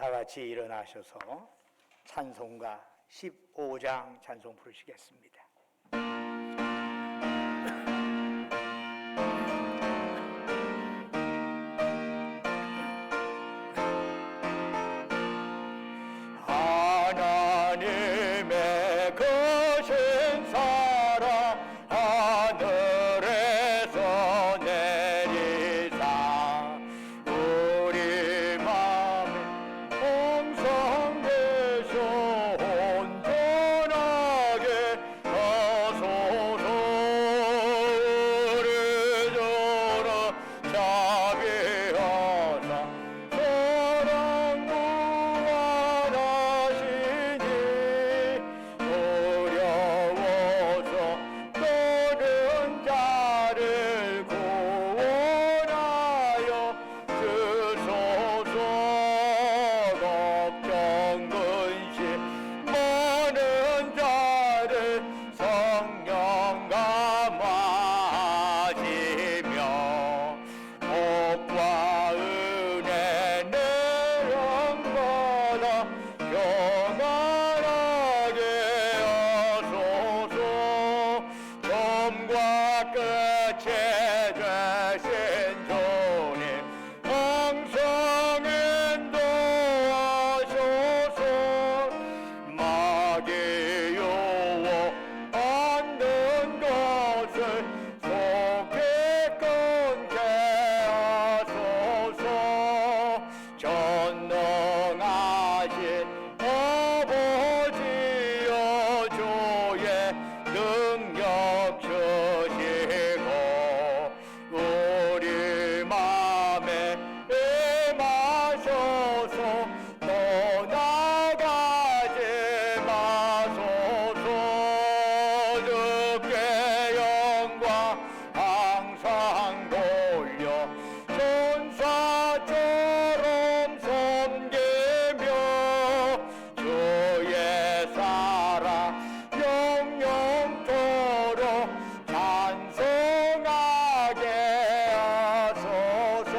다 같이 일어나셔서 찬송가 15장 찬송 부르시겠습니다. 하나님의 거신 사랑 하늘에서 내리사 우리 맘에 풍성되셔 온전하게 하소서. 우리 주는 자비하사 사랑 무한하시니 어려워서 떠는 자를 구원하여 주소서. 걱정 근심 많은 자를 성령 감화하시며 복과 은혜 내령받아 평안하게 하소서. 처음과 끝이 되신 주님 항상 인도하소서. 마귀 유혹하는 것을 속히 끊게 하소서. 전능하신 아버지여 주의 능력 주시고 우리 맘에 임하셔서 떠나가지 마소서. 주께 영광 항상 돌려 천사처럼 섬기며 주의 사랑 영영토록 찬송하게 하소서.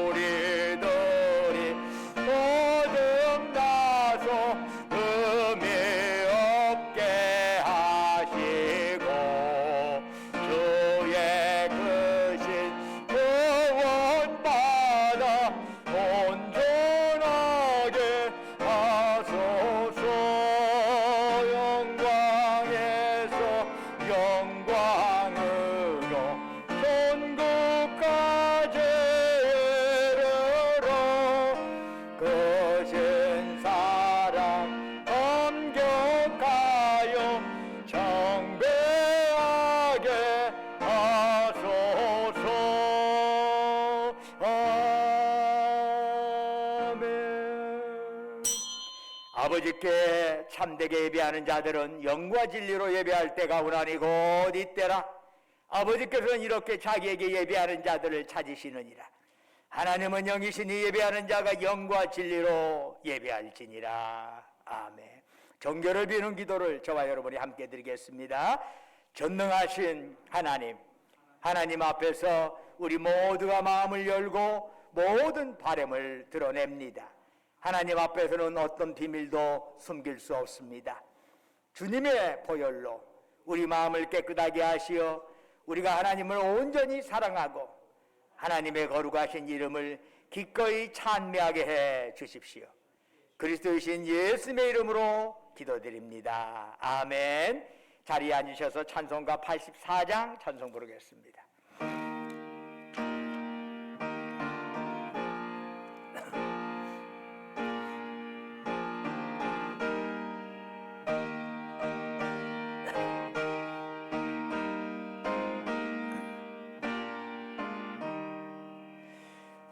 우리들이 거듭나서 의미 없게 하시고 주의 크신 구원받아 온전하게 하소서. 영광에서 영광으로 천국까지 이르러 거신 사랑 감격하여 청배하게 하소서. 아멘. 아버지께 참되게 예배하는 자들은 영과 진리로 예배할 때가 오나니 곧 이때라. 아버지께서는 이렇게 자기에게 예배하는 자들을 찾으시느니라. 하나님은 영이시니 예배하는 자가 영과 진리로 예배할지니라. 아멘. 정결을 비는 기도를 저와 여러분이 함께 드리겠습니다. 전능하신 하나님, 하나님 앞에서 우리 모두가 마음을 열고 모든 바람을 드러냅니다. 하나님 앞에서는 어떤 비밀도 숨길 수 없습니다. 주님의 보혈로 우리 마음을 깨끗하게 하시어 우리가 하나님을 온전히 사랑하고 하나님의 거룩하신 이름을 기꺼이 찬미하게 해 주십시오. 그리스도이신 예수님의 이름으로 기도드립니다. 아멘. 자리에 앉으셔서 찬송가 84장 찬송 부르겠습니다.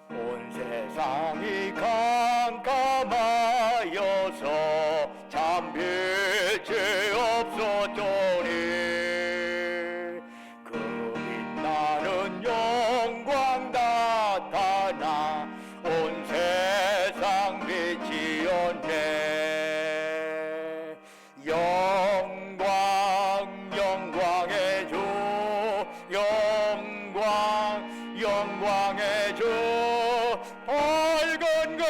온 세상이 캄캄하여서 참 빛이 없었더니 그 빛나는 영광 나타나 온 세상 빛이었네. 영광 영광의 주 영광 영광의 주 밝은 그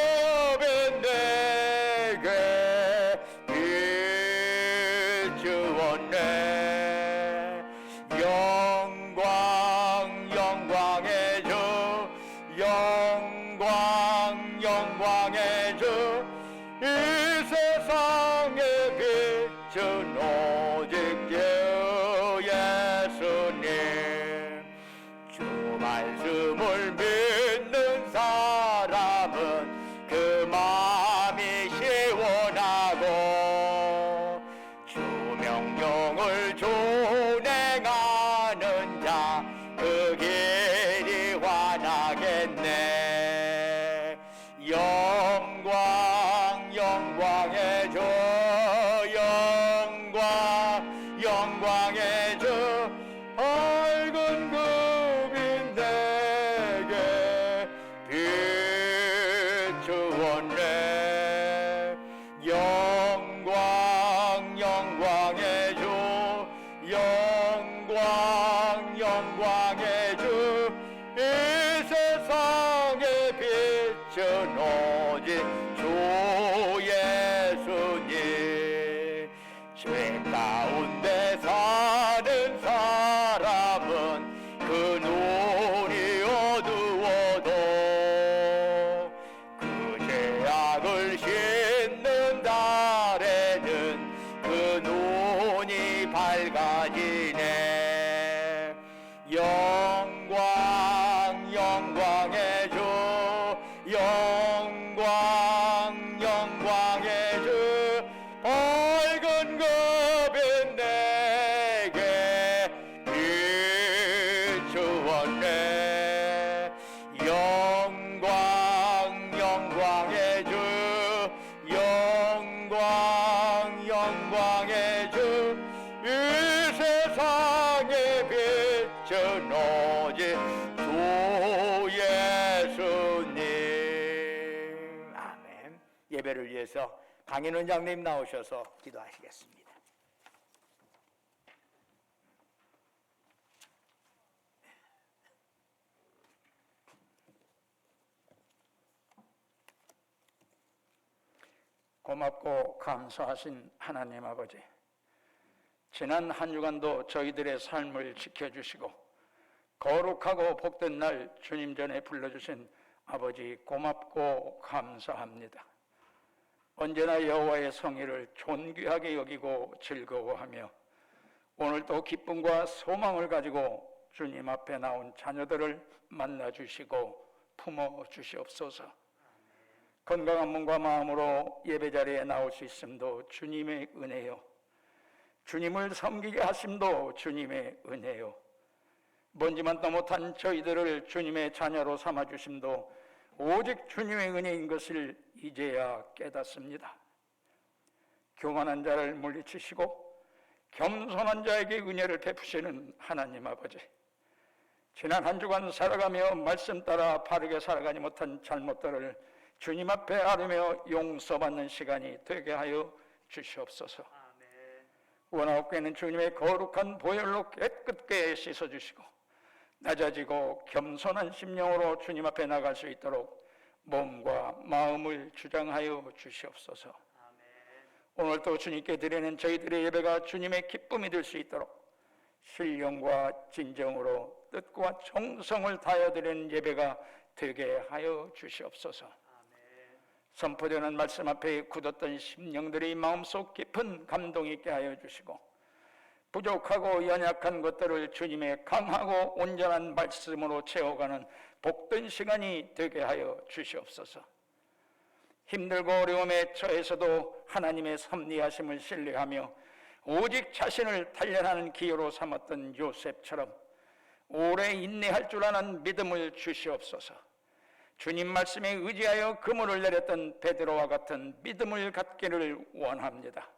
영광 영광의 주 이 세상의 빛은 오직 주 예수님 주 말씀을 믿는 사람은 그 마음이 시원하고 주 명령을 준행하는 자 그 길이 환하겠네 영광 영광의 주 영광 영광의 주 밝은 그 빛 내게 비추었네 영광 영광의 주 영광 영광의 주 이 세상의 빛은 오직 주 예수님 죄 가운데 사는 사람은 그 눈이 어두워도 그 죄악을 씻는 달에는 그 눈이 밝아지네 영광 영광의 주 영광 영광의 주 밝은 그 빛 내게 비추었네 영광 영광의 주 영광 영광의 주 이 세상의 빛은 오직 주 예수님 아멘. 예배를 위해서 강인 원장님 나오셔서 기도하시겠습니다. 고맙고 감사하신 하나님 아버지, 지난 한 주간도 저희들의 삶을 지켜주시고 거룩하고 복된 날 주님 전에 불러주신 아버지 고맙고 감사합니다. 언제나 여호와의 성의를 존귀하게 여기고 즐거워하며 오늘도 기쁨과 소망을 가지고 주님 앞에 나온 자녀들을 만나주시고 품어주시옵소서. 건강한 몸과 마음으로 예배자리에 나올 수 있음도 주님의 은혜요, 주님을 섬기게 하심도 주님의 은혜요, 먼지만 못한 저희들을 주님의 자녀로 삼아주심도 오직 주님의 은혜인 것을 이제야 깨닫습니다. 교만한 자를 물리치시고 겸손한 자에게 은혜를 베푸시는 하나님 아버지, 지난 한 주간 살아가며 말씀 따라 바르게 살아가지 못한 잘못들을 주님 앞에 아뢰며 용서받는 시간이 되게 하여 주시옵소서. 원하옵게는 주님의 거룩한 보혈로 깨끗게 씻어주시고 낮아지고 겸손한 심령으로 주님 앞에 나갈 수 있도록 몸과 마음을 주장하여 주시옵소서. 오늘도 주님께 드리는 저희들의 예배가 주님의 기쁨이 될 수 있도록 신령과 진정으로 뜻과 정성을 다하여 드리는 예배가 되게 하여 주시옵소서. 선포되는 말씀 앞에 굳었던 심령들의 마음속 깊은 감동이 있게 하여 주시고 부족하고 연약한 것들을 주님의 강하고 온전한 말씀으로 채워가는 복된 시간이 되게 하여 주시옵소서. 힘들고 어려움에 처해서도 하나님의 섭리하심을 신뢰하며 오직 자신을 단련하는 기회로 삼았던 요셉처럼 오래 인내할 줄 아는 믿음을 주시옵소서. 주님 말씀에 의지하여 그물을 내렸던 베드로와 같은 믿음을 갖기를 원합니다.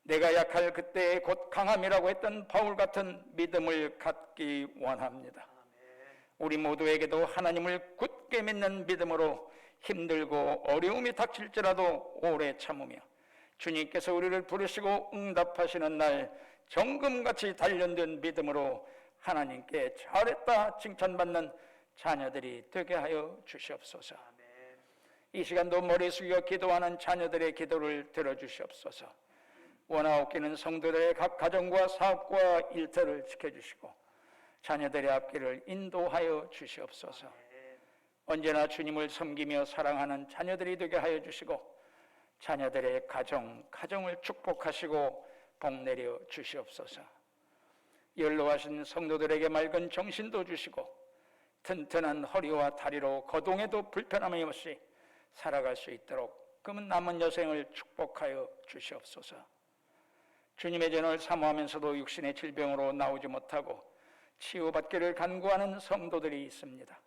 내가 약할 그때에 곧 강함이라고 했던 바울 같은 믿음을 갖기 원합니다. 우리 모두에게도 하나님을 굳게 믿는 믿음으로 힘들고 어려움이 닥칠지라도 오래 참으며 주님께서 우리를 부르시고 응답하시는 날 정금같이 단련된 믿음으로 하나님께 잘했다 칭찬받는 자녀들이 되게 하여 주시옵소서. 이 시간도 머리 숙여 기도하는 자녀들의 기도를 들어주시옵소서. 원하옵기는 성도들의 각 가정과 사업과 일터를 지켜주시고 자녀들의 앞길을 인도하여 주시옵소서. 언제나 주님을 섬기며 사랑하는 자녀들이 되게 하여 주시고 자녀들의 가정을 축복하시고 복내려 주시옵소서. 연로하신 성도들에게 맑은 정신도 주시고 튼튼한 허리와 다리로 거동에도 불편함이 없이 살아갈 수 있도록 그 남은 여생을 축복하여 주시옵소서. 주님의 전을 사모하면서도 육신의 질병으로 나오지 못하고 치유받기를 간구하는 성도들이 있습니다.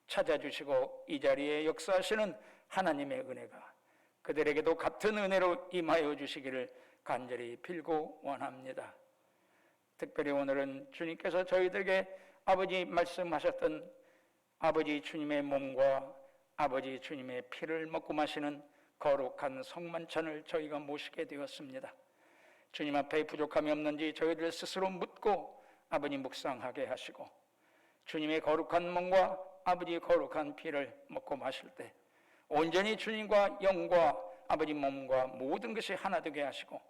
찾아주시고 이 자리에 역사하시는 하나님의 은혜가 그들에게도 같은 은혜로 임하여 주시기를 간절히 빌고 원합니다. 특별히 오늘은 주님께서 저희들에게 아버지 말씀하셨던 아버지 주님의 몸과 아버지 주님의 피를 먹고 마시는 거룩한 성만찬을 저희가 모시게 되었습니다. 주님 앞에 부족함이 없는지 저희들 스스로 묻고 아버지 묵상하게 하시고 주님의 거룩한 몸과 아버지 거룩한 피를 먹고 마실 때 온전히 주님과 영과 아버지 몸과 모든 것이 하나 되게 하시고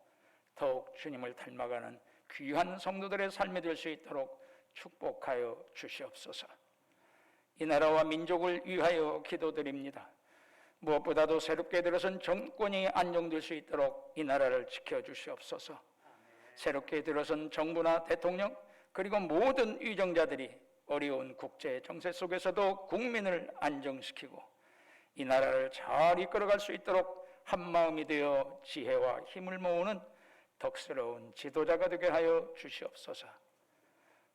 더욱 주님을 닮아가는 귀한 성도들의 삶이 될 수 있도록 축복하여 주시옵소서. 이 나라와 민족을 위하여 기도드립니다. 무엇보다도 새롭게 들어선 정권이 안정될 수 있도록 이 나라를 지켜주시옵소서. 새롭게 들어선 정부나 대통령 그리고 모든 위정자들이 어려운 국제 정세 속에서도 국민을 안정시키고 이 나라를 잘 이끌어갈 수 있도록 한마음이 되어 지혜와 힘을 모으는 덕스러운 지도자가 되게 하여 주시옵소서.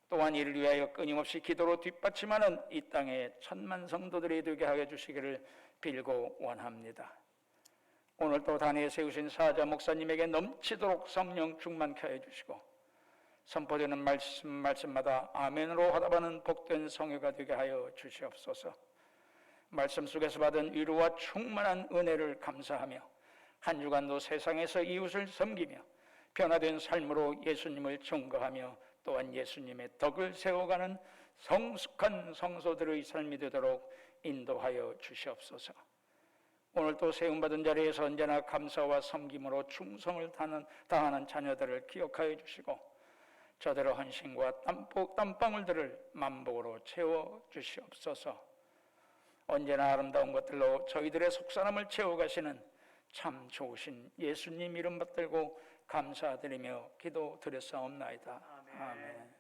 또한 이를 위하여 끊임없이 기도로 뒷받침하는 이 땅의 천만 성도들이 되게 하여 주시기를 빌고 원합니다. 오늘 또 단위에 세우신 사자 목사님에게 넘치도록 성령 충만케 하여 주시고 선포되는 말씀마다 아멘으로 화답하는 복된 성회가 되게 하여 주시옵소서. 말씀 속에서 받은 위로와 충만한 은혜를 감사하며 한 주간도 세상에서 이웃을 섬기며 변화된 삶으로 예수님을 증거하며 또한 예수님의 덕을 세워가는 성숙한 성소들의 삶이 되도록 인도하여 주시옵소서. 오늘 또 세움받은 자리에서 언제나 감사와 섬김으로 충성을 다하는 자녀들을 기억하여 주시고 저들의 헌신과 땀방울들을 만복으로 채워주시옵소서. 언제나 아름다운 것들로 저희들의 속사람을 채워가시는 참 좋으신 예수님 이름 받들고 감사드리며 기도드렸사옵나이다. 아멘.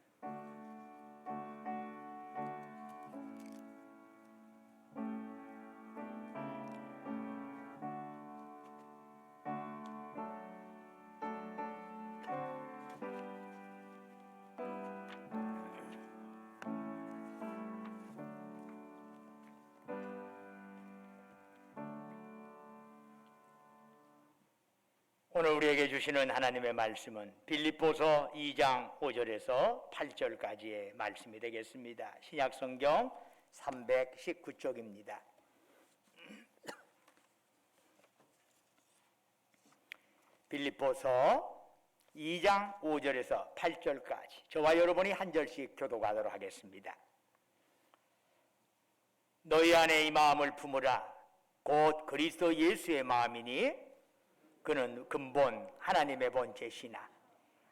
오늘 우리에게 주시는 하나님의 말씀은 빌립보서 2장 5절에서 8절까지의 말씀이 되겠습니다. 신약성경 319쪽입니다. 빌립보서 2장 5절에서 8절까지 저와 여러분이 한 절씩 교독하도록 하겠습니다. 너희 안에 이 마음을 품으라. 곧 그리스도 예수의 마음이니 그는 근본 하나님의 본체시나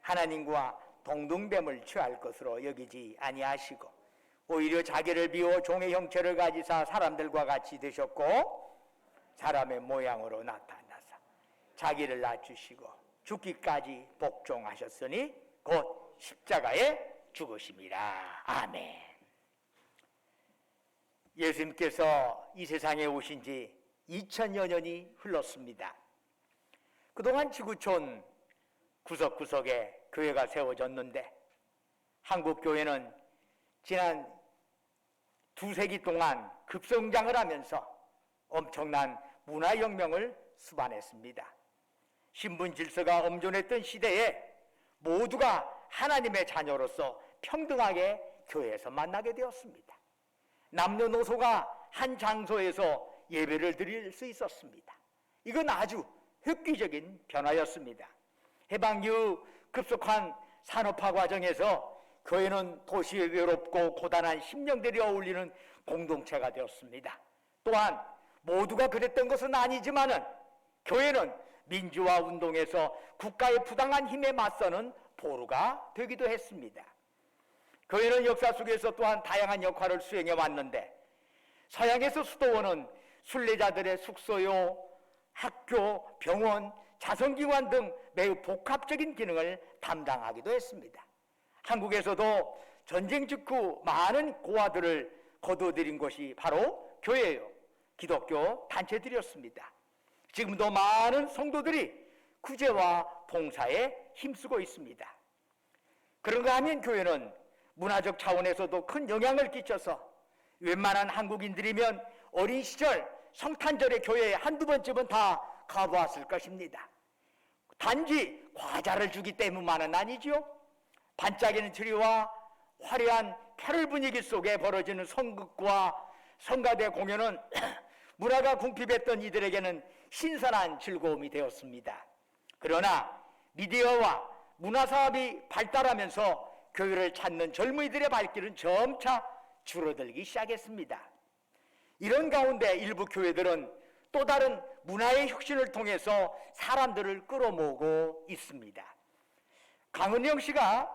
하나님과 동등됨을 취할 것으로 여기지 아니하시고 오히려 자기를 비워 종의 형체를 가지사 사람들과 같이 되셨고 사람의 모양으로 나타나사 자기를 낮추시고 죽기까지 복종하셨으니 곧 십자가에 죽으심이라. 아멘. 예수님께서 이 세상에 오신 지 2000여 년이 흘렀습니다. 그동안 지구촌 구석구석에 교회가 세워졌는데 한국 교회는 지난 2세기 동안 급성장을 하면서 엄청난 문화혁명을 수반했습니다. 신분 질서가 엄존했던 시대에 모두가 하나님의 자녀로서 평등하게 교회에서 만나게 되었습니다. 남녀노소가 한 장소에서 예배를 드릴 수 있었습니다. 이건 아주 획기적인 변화였습니다. 해방 이후 급속한 산업화 과정에서 교회는 도시의 외롭고 고단한 심령들이 어울리는 공동체가 되었습니다. 또한 모두가 그랬던 것은 아니지만은 교회는 민주화 운동에서 국가의 부당한 힘에 맞서는 보루가 되기도 했습니다. 교회는 역사 속에서 또한 다양한 역할을 수행해 왔는데 서양에서 수도원은 순례자들의 숙소요, 학교, 병원, 자선기관 등 매우 복합적인 기능을 담당하기도 했습니다. 한국에서도 전쟁 직후 많은 고아들을 거둬들인 곳이 바로 교회요, 기독교 단체들이었습니다. 지금도 많은 성도들이 구제와 봉사에 힘쓰고 있습니다. 그런가 하면 교회는 문화적 차원에서도 큰 영향을 끼쳐서 웬만한 한국인들이면 어린 시절 성탄절에 교회에 한두 번쯤은 다 가보았을 것입니다. 단지 과자를 주기 때문만은 아니죠. 반짝이는 트리와 화려한 캐럴 분위기 속에 벌어지는 성극과 성가대 공연은 문화가 궁핍했던 이들에게는 신선한 즐거움이 되었습니다. 그러나 미디어와 문화사업이 발달하면서 교회를 찾는 젊은이들의 발길은 점차 줄어들기 시작했습니다. 이런 가운데 일부 교회들은 또 다른 문화의 혁신을 통해서 사람들을 끌어모으고 있습니다. 강은영 씨가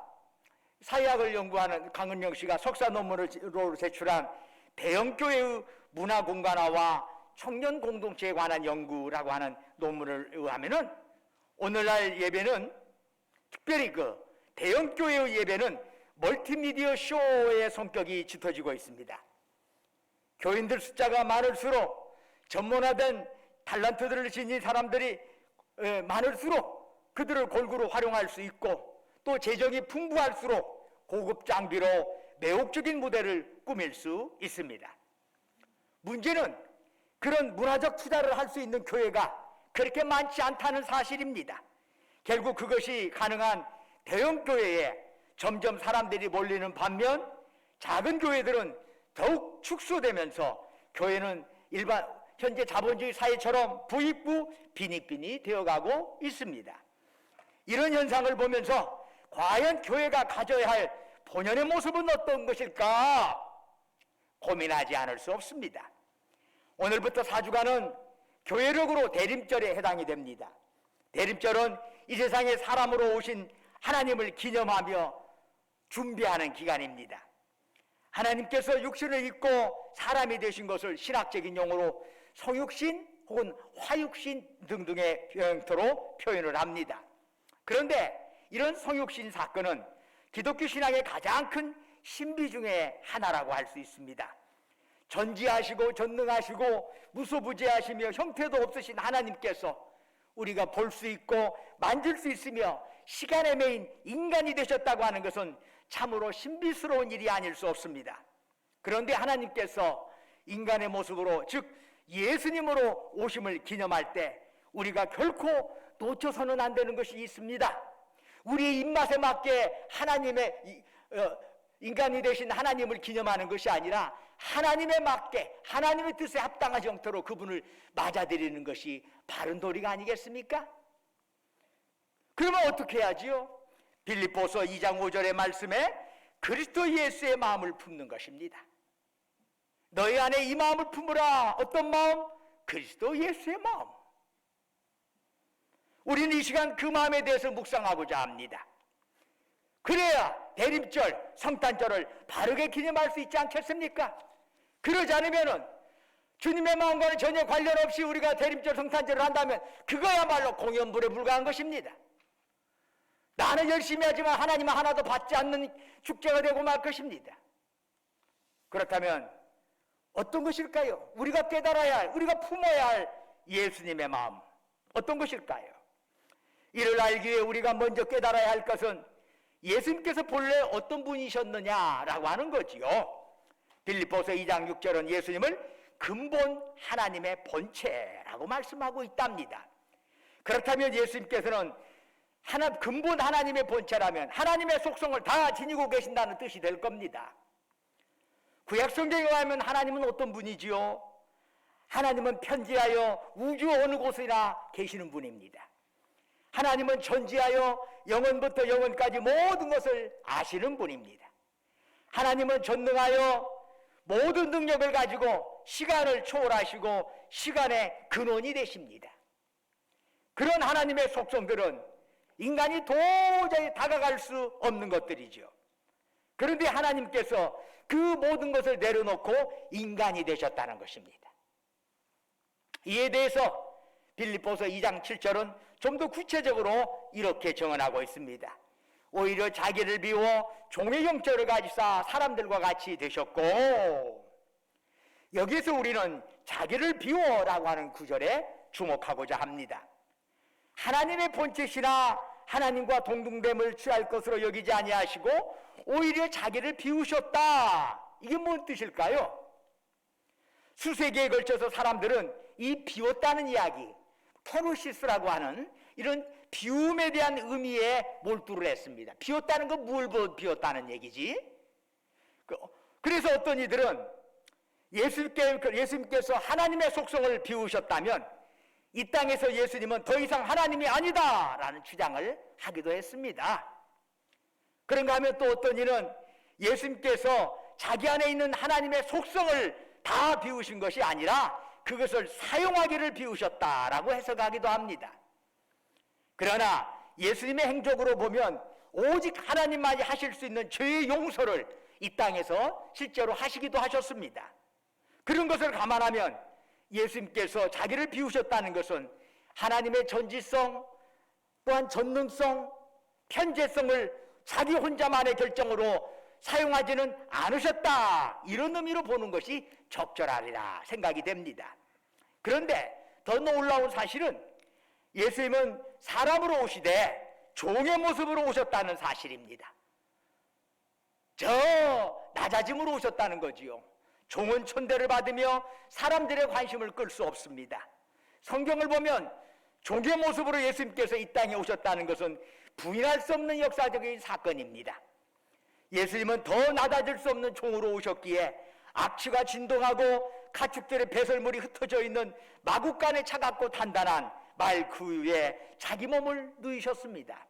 사회학을 연구하는 강은영 씨가 석사 논문으로 제출한 대형교회의 문화공간화와 청년 공동체에 관한 연구라고 하는 논문을 의하면은 오늘날 예배는 특별히 그 대형교회의 예배는 멀티미디어 쇼의 성격이 짙어지고 있습니다. 교인들 숫자가 많을수록 전문화된 탤런트들을 지닌 사람들이 많을수록 그들을 골고루 활용할 수 있고 또 재정이 풍부할수록 고급 장비로 매혹적인 무대를 꾸밀 수 있습니다. 문제는 그런 문화적 투자를 할 수 있는 교회가 그렇게 많지 않다는 사실입니다. 결국 그것이 가능한 대형 교회에 점점 사람들이 몰리는 반면 작은 교회들은 더욱 축소되면서 교회는 일반 현재 자본주의 사회처럼 부익부 빈익빈이 되어가고 있습니다. 이런 현상을 보면서 과연 교회가 가져야 할 본연의 모습은 어떤 것일까 고민하지 않을 수 없습니다. 오늘부터 4주간은 교회력으로 대림절에 해당이 됩니다. 대림절은 이 세상에 사람으로 오신 하나님을 기념하며 준비하는 기간입니다. 하나님께서 육신을 입고 사람이 되신 것을 신학적인 용어로 성육신 혹은 화육신 등등의 형태로 표현을 합니다. 그런데 이런 성육신 사건은 기독교 신앙의 가장 큰 신비 중에 하나라고 할 수 있습니다. 전지하시고 전능하시고 무소부재하시며 형태도 없으신 하나님께서 우리가 볼 수 있고 만질 수 있으며 시간에 매인 인간이 되셨다고 하는 것은 참으로 신비스러운 일이 아닐 수 없습니다. 그런데 하나님께서 인간의 모습으로 즉 예수님으로 오심을 기념할 때 우리가 결코 놓쳐서는 안 되는 것이 있습니다. 우리의 입맛에 맞게 하나님의 인간이 되신 하나님을 기념하는 것이 아니라 하나님에 맞게 하나님의 뜻에 합당한 형태로 그분을 맞아들이는 것이 바른 도리가 아니겠습니까? 그러면 어떻게 해야지요? 빌립보서 2장 5절의 말씀에 그리스도 예수의 마음을 품는 것입니다. 너희 안에 이 마음을 품으라. 어떤 마음? 그리스도 예수의 마음. 우리는 이 시간 그 마음에 대해서 묵상하고자 합니다. 그래야 대림절, 성탄절을 바르게 기념할 수 있지 않겠습니까? 그러지 않으면 주님의 마음과는 전혀 관련 없이 우리가 대림절, 성탄절을 한다면 그거야말로 공연불에 불과한 것입니다. 나는 열심히 하지만 하나님은 하나도 받지 않는 축제가 되고 말 것입니다. 그렇다면 어떤 것일까요? 우리가 깨달아야 할, 우리가 품어야 할 예수님의 마음 어떤 것일까요? 이를 알기 위해 우리가 먼저 깨달아야 할 것은 예수님께서 본래 어떤 분이셨느냐라고 하는 거지요. 빌립보서 2장 6절은 예수님을 근본 하나님의 본체라고 말씀하고 있답니다. 그렇다면 예수님께서는 근본 하나님의 본체라면 하나님의 속성을 다 지니고 계신다는 뜻이 될 겁니다. 구약성경에 의하면 하나님은 어떤 분이지요? 하나님은 편지하여 우주 어느 곳이나 계시는 분입니다. 하나님은 전지하여 영원부터 영원까지 모든 것을 아시는 분입니다. 하나님은 전능하여 모든 능력을 가지고 시간을 초월하시고 시간의 근원이 되십니다. 그런 하나님의 속성들은 인간이 도저히 다가갈 수 없는 것들이죠. 그런데 하나님께서 그 모든 것을 내려놓고 인간이 되셨다는 것입니다. 이에 대해서 빌립보서 2장 7절은 좀 더 구체적으로 이렇게 정언하고 있습니다. 오히려 자기를 비워 종의 형체를 가지사 사람들과 같이 되셨고, 여기서 우리는 자기를 비워라고 하는 구절에 주목하고자 합니다. 하나님의 본체시나 하나님과 동등됨을 취할 것으로 여기지 아니하시고 오히려 자기를 비우셨다. 이게 뭔 뜻일까요? 수세기에 걸쳐서 사람들은 이 비웠다는 이야기, 케노시스라고 하는 이런 비움에 대한 의미에 몰두를 했습니다. 비웠다는 건 뭘 비웠다는 얘기지? 그래서 어떤 이들은 예수님께서 하나님의 속성을 비우셨다면 이 땅에서 예수님은 더 이상 하나님이 아니다 라는 주장을 하기도 했습니다. 그런가 하면 또 어떤 이는 예수님께서 자기 안에 있는 하나님의 속성을 다 비우신 것이 아니라 그것을 사용하기를 비우셨다라고 해석하기도 합니다. 그러나 예수님의 행적으로 보면 오직 하나님만이 하실 수 있는 죄의 용서를 이 땅에서 실제로 하시기도 하셨습니다. 그런 것을 감안하면 예수님께서 자기를 비우셨다는 것은 하나님의 전지성, 또한 전능성, 편재성을 자기 혼자만의 결정으로 사용하지는 않으셨다, 이런 의미로 보는 것이 적절하리라 생각이 됩니다. 그런데 더 놀라운 사실은 예수님은 사람으로 오시되 종의 모습으로 오셨다는 사실입니다. 저 낮아짐으로 오셨다는 거지요. 종은 천대를 받으며 사람들의 관심을 끌 수 없습니다. 성경을 보면 종의 모습으로 예수님께서 이 땅에 오셨다는 것은 부인할 수 없는 역사적인 사건입니다. 예수님은 더 낮아질 수 없는 종으로 오셨기에 악취가 진동하고 가축들의 배설물이 흩어져 있는 마구간에 차갑고 단단한 말 그 위에 자기 몸을 누이셨습니다.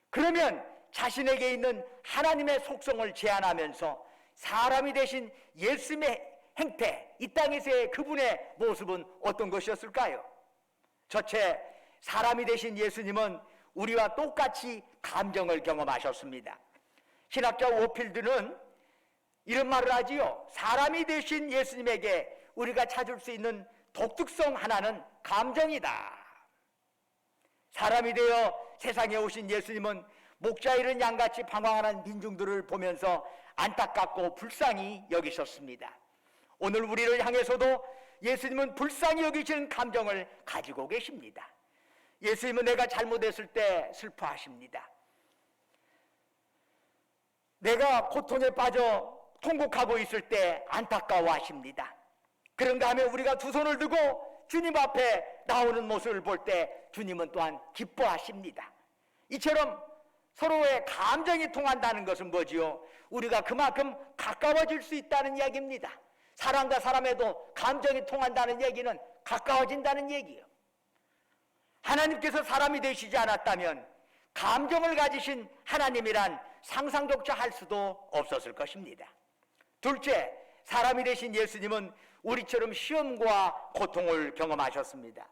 그러면 자신에게 있는 하나님의 속성을 제한하면서 사람이 되신 예수님의 행태, 이 땅에서의 그분의 모습은 어떤 것이었을까요? 첫째, 사람이 되신 예수님은 우리와 똑같이 감정을 경험하셨습니다. 신학자 워필드는 이런 말을 하지요. 사람이 되신 예수님에게 우리가 찾을 수 있는 독특성 하나는 감정이다. 사람이 되어 세상에 오신 예수님은 목자 잃은 양같이 방황하는 민중들을 보면서 안타깝고 불쌍히 여기셨습니다. 오늘 우리를 향해서도 예수님은 불쌍히 여기시는 감정을 가지고 계십니다. 예수님은 내가 잘못했을 때 슬퍼하십니다. 내가 고통에 빠져 통곡하고 있을 때 안타까워하십니다. 그런가 하면 우리가 두 손을 들고 주님 앞에 나오는 모습을 볼 때 주님은 또한 기뻐하십니다. 이처럼 서로의 감정이 통한다는 것은 뭐지요? 우리가 그만큼 가까워질 수 있다는 이야기입니다. 사람과 사람에도 감정이 통한다는 얘기는 가까워진다는 얘기예요. 하나님께서 사람이 되시지 않았다면 감정을 가지신 하나님이란 상상조차 할 수도 없었을 것입니다. 둘째, 사람이 되신 예수님은 우리처럼 시험과 고통을 경험하셨습니다.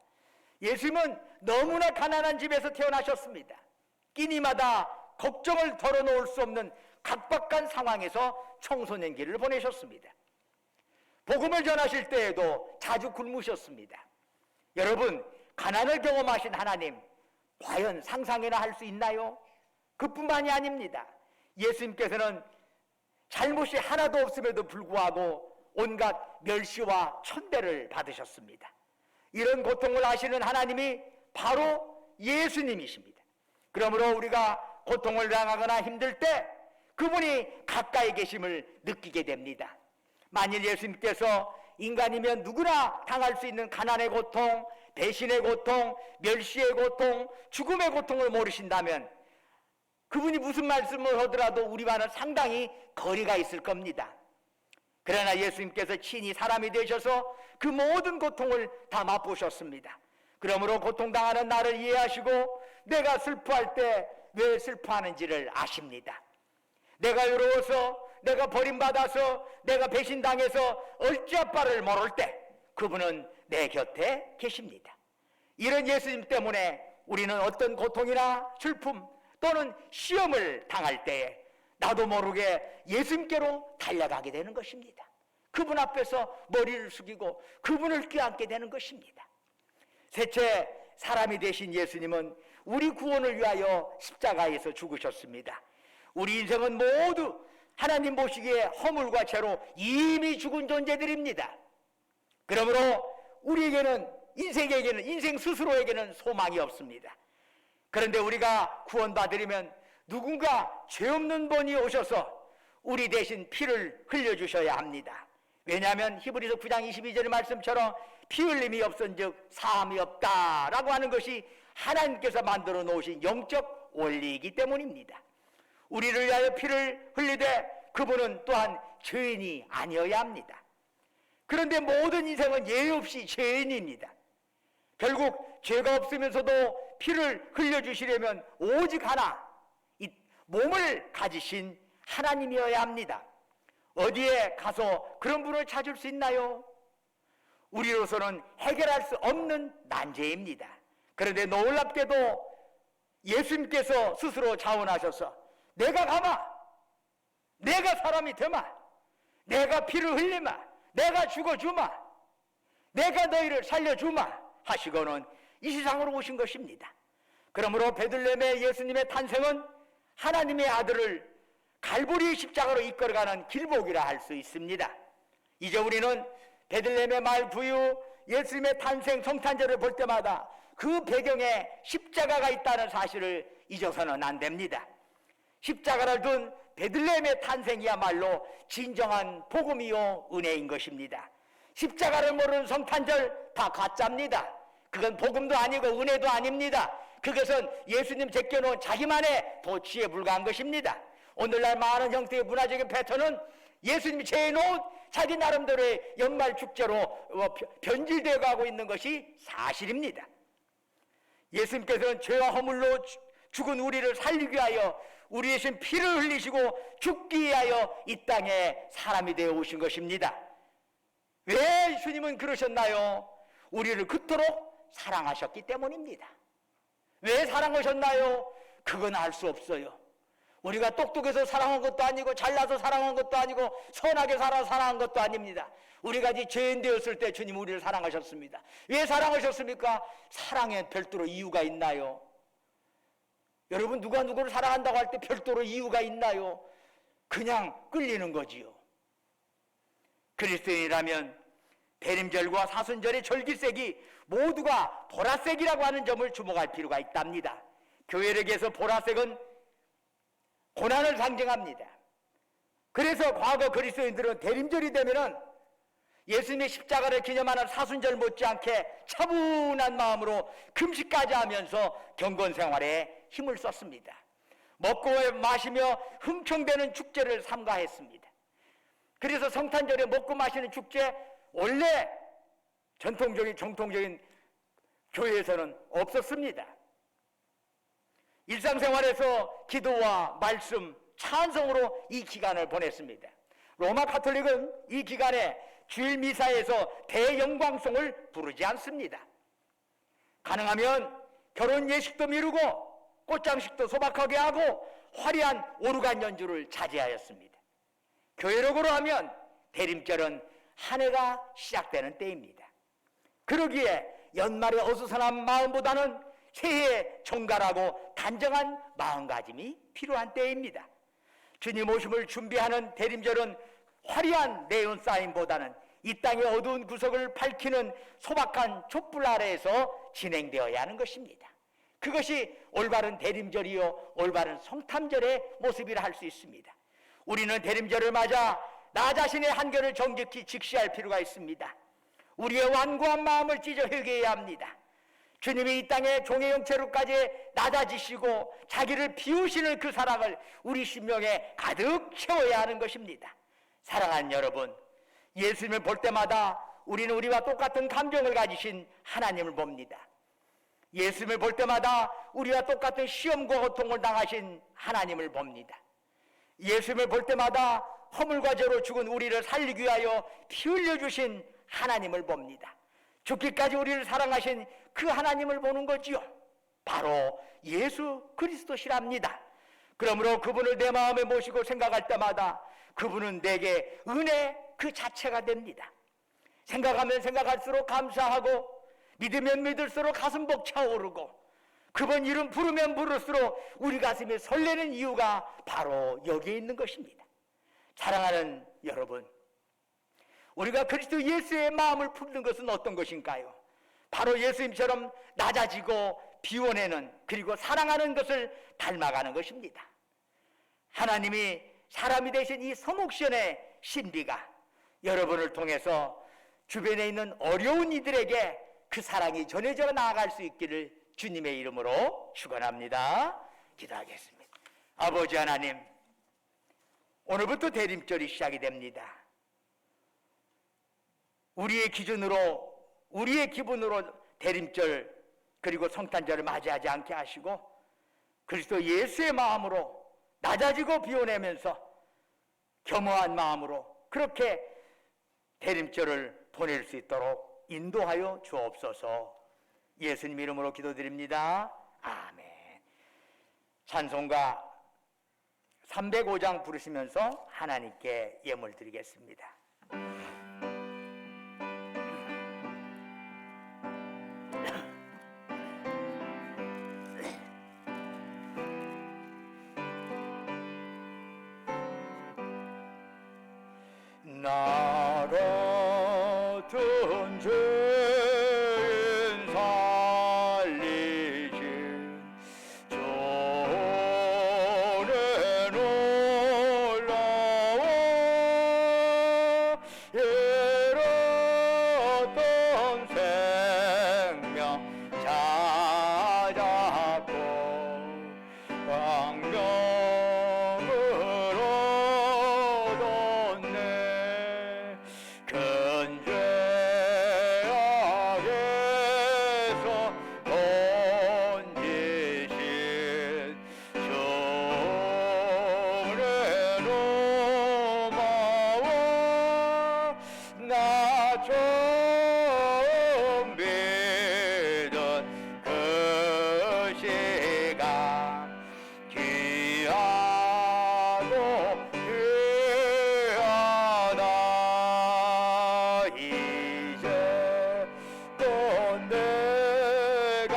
예수님은 너무나 가난한 집에서 태어나셨습니다. 끼니마다 걱정을 덜어놓을 수 없는 각박한 상황에서 청소년기를 보내셨습니다. 복음을 전하실 때에도 자주 굶으셨습니다. 여러분, 가난을 경험하신 하나님, 과연 상상이나 할 수 있나요? 그뿐만이 아닙니다. 예수님께서는 잘못이 하나도 없음에도 불구하고 온갖 멸시와 천대를 받으셨습니다. 이런 고통을 아시는 하나님이 바로 예수님이십니다. 그러므로 우리가 고통을 당하거나 힘들 때 그분이 가까이 계심을 느끼게 됩니다. 만일 예수님께서 인간이면 누구나 당할 수 있는 가난의 고통, 배신의 고통, 멸시의 고통, 죽음의 고통을 모르신다면 그분이 무슨 말씀을 하더라도 우리와는 상당히 거리가 있을 겁니다. 그러나 예수님께서 친히 사람이 되셔서 그 모든 고통을 다 맛보셨습니다. 그러므로 고통당하는 나를 이해하시고 내가 슬퍼할 때 왜 슬퍼하는지를 아십니다. 내가 외로워서, 내가 버림받아서, 내가 배신당해서 얼찌아빠를 모를 때 그분은 내 곁에 계십니다. 이런 예수님 때문에 우리는 어떤 고통이나 슬픔 또는 시험을 당할 때에 나도 모르게 예수님께로 달려가게 되는 것입니다. 그분 앞에서 머리를 숙이고 그분을 껴안게 되는 것입니다. 셋째, 사람이 되신 예수님은 우리 구원을 위하여 십자가에서 죽으셨습니다. 우리 인생은 모두 하나님 보시기에 허물과 죄로 이미 죽은 존재들입니다. 그러므로 우리에게는, 인생에게는, 인생 스스로에게는 소망이 없습니다. 그런데 우리가 구원받으려면 누군가 죄 없는 분이 오셔서 우리 대신 피를 흘려주셔야 합니다. 왜냐하면 히브리서 9장 22절의 말씀처럼 피 흘림이 없은즉 사함이 없다라고 하는 것이 하나님께서 만들어 놓으신 영적 원리이기 때문입니다. 우리를 위하여 피를 흘리되 그분은 또한 죄인이 아니어야 합니다. 그런데 모든 인생은 예외 없이 죄인입니다. 결국 죄가 없으면서도 피를 흘려주시려면 오직 하나, 이 몸을 가지신 하나님이어야 합니다. 어디에 가서 그런 분을 찾을 수 있나요? 우리로서는 해결할 수 없는 난제입니다. 그런데 놀랍게도 예수님께서 스스로 자원하셔서 내가 가마, 내가 사람이 되마, 내가 피를 흘리마, 내가 죽어주마, 내가 너희를 살려주마 하시고는 이 세상으로 오신 것입니다. 그러므로 베들레헴의 예수님의 탄생은 하나님의 아들을 갈보리 십자가로 이끌어가는 길목이라 할 수 있습니다. 이제 우리는 베들레헴의 말 부유 예수님의 탄생 성탄절을 볼 때마다 그 배경에 십자가가 있다는 사실을 잊어서는 안 됩니다. 십자가를 둔 베들레헴의 탄생이야말로 진정한 복음이요 은혜인 것입니다. 십자가를 모르는 성탄절 다 가짜입니다. 그건 복음도 아니고 은혜도 아닙니다. 그것은 예수님 제껴놓은 자기만의 도취에 불과한 것입니다. 오늘날 많은 형태의 문화적인 패턴은 예수님이 재놓은 자기 나름대로의 연말 축제로 변질되어 가고 있는 것이 사실입니다. 예수님께서는 죄와 허물로 죽은 우리를 살리기 위하여 우리 대신 피를 흘리시고 죽기 위하여 이 땅에 사람이 되어 오신 것입니다. 왜 주님은 그러셨나요? 우리를 그토록 사랑하셨기 때문입니다. 왜 사랑하셨나요? 그건 알 수 없어요. 우리가 똑똑해서 사랑한 것도 아니고 잘나서 사랑한 것도 아니고 선하게 살아 사랑한 것도 아닙니다. 우리가 이제 죄인 되었을 때 주님 우리를 사랑하셨습니다. 왜 사랑하셨습니까? 사랑에 별도로 이유가 있나요? 여러분 누가 누구를 사랑한다고 할 때 별도로 이유가 있나요? 그냥 끌리는 거지요. 그리스도인이라면 대림절과 사순절의 절기색이 모두가 보라색이라고 하는 점을 주목할 필요가 있답니다. 교회력에서 보라색은 고난을 상징합니다. 그래서 과거 그리스도인들은 대림절이 되면은 예수님의 십자가를 기념하는 사순절 못지않게 차분한 마음으로 금식까지 하면서 경건 생활에 힘을 썼습니다. 먹고 마시며 흥청대는 축제를 삼가했습니다. 그래서 성탄절에 먹고 마시는 축제 원래 정통적인 교회에서는 없었습니다. 일상생활에서 기도와 말씀, 찬송으로 이 기간을 보냈습니다. 로마 가톨릭은 이 기간에 주일 미사에서 대영광송을 부르지 않습니다. 가능하면 결혼 예식도 미루고 꽃장식도 소박하게 하고 화려한 오르간 연주를 자제하였습니다. 교회력으로 하면 대림절은 한 해가 시작되는 때입니다. 그러기에 연말의 어수선한 마음보다는 새해에 정갈하고 단정한 마음가짐이 필요한 때입니다. 주님 오심을 준비하는 대림절은 화려한 네온 사인보다는 이 땅의 어두운 구석을 밝히는 소박한 촛불 아래에서 진행되어야 하는 것입니다. 그것이 올바른 대림절이요 올바른 성탄절의 모습이라 할 수 있습니다. 우리는 대림절을 맞아 나 자신의 한결을 정직히 직시할 필요가 있습니다. 우리의 완고한 마음을 찢어 회개해야 합니다. 주님이 이 땅에 종의 형체로까지 낮아지시고 자기를 비우시는 그 사랑을 우리 심령에 가득 채워야 하는 것입니다. 사랑하는 여러분, 예수님을 볼 때마다 우리는 우리와 똑같은 감정을 가지신 하나님을 봅니다. 예수님을 볼 때마다 우리와 똑같은 시험과 고통을 당하신 하나님을 봅니다. 예수님을 볼 때마다 허물과 죄로 죽은 우리를 살리기 위하여 피 흘려주신 하나님을 봅니다. 죽기까지 우리를 사랑하신 그 하나님을 보는 거지요. 바로 예수 그리스도시랍니다. 그러므로 그분을 내 마음에 모시고 생각할 때마다 그분은 내게 은혜 그 자체가 됩니다. 생각하면 생각할수록 감사하고 믿으면 믿을수록 가슴 벅차오르고 그분 이름 부르면 부를수록 우리 가슴이 설레는 이유가 바로 여기에 있는 것입니다. 사랑하는 여러분, 우리가 그리스도 예수의 마음을 품는 것은 어떤 것인가요? 바로 예수님처럼 낮아지고 비워내는 그리고 사랑하는 것을 닮아가는 것입니다. 하나님이 사람이 되신 이 서목션의 신비가 여러분을 통해서 주변에 있는 어려운 이들에게 그 사랑이 전해져 나아갈 수 있기를 주님의 이름으로 축원합니다. 기도하겠습니다. 아버지 하나님, 오늘부터 대림절이 시작이 됩니다. 우리의 기준으로, 우리의 기분으로 대림절 그리고 성탄절을 맞이하지 않게 하시고 그리스도 예수의 마음으로 낮아지고 비워내면서 겸허한 마음으로 그렇게 대림절을 보낼 수 있도록 인도하여 주옵소서. 예수님 이름으로 기도드립니다. 아멘. 찬송가 305장 부르시면서 하나님께 예물 드리겠습니다. 나 같은 죄인 살리신 전에 놀라워 잃었던 생명 찾았고 광명을 얻었네. 큰 죄악에서 건지신 주의 로마와 나 처음 믿은 그 시간 귀하고 귀하다. 이제 또 내가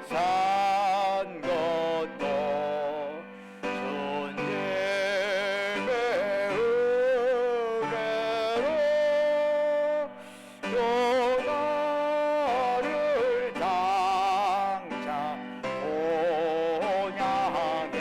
산 것도 주님의 은혜로 또 나를 장차 본향해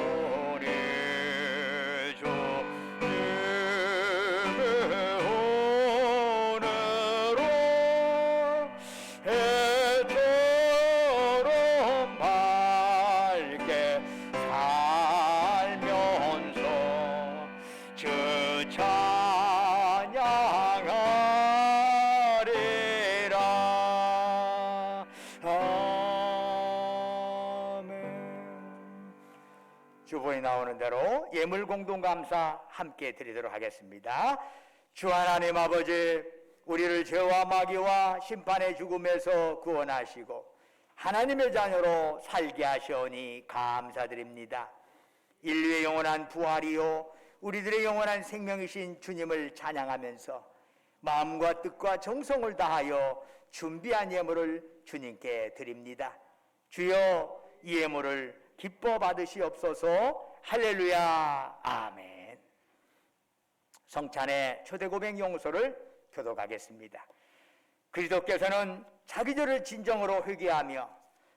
우리 영원히 주님의 은혜로 해처럼 밝게 살면서 주 찬양하리라. 아멘. 주보에 나오는 대로 예물 공동 감사 함께 드리도록 하겠습니다. 주 하나님 아버지, 우리를 죄와 마귀와 심판의 죽음에서 구원하시고 하나님의 자녀로 살게 하시오니 감사드립니다. 인류의 영원한 부활이요 우리들의 영원한 생명이신 주님을 찬양하면서 마음과 뜻과 정성을 다하여 준비한 예물을 주님께 드립니다. 주여, 이 예물을 기뻐 받으시옵소서. 할렐루야. 아멘. 성찬의 초대 고백 용서를 교독하겠습니다. 그리스도께서는 자기 죄를 진정으로 회개하며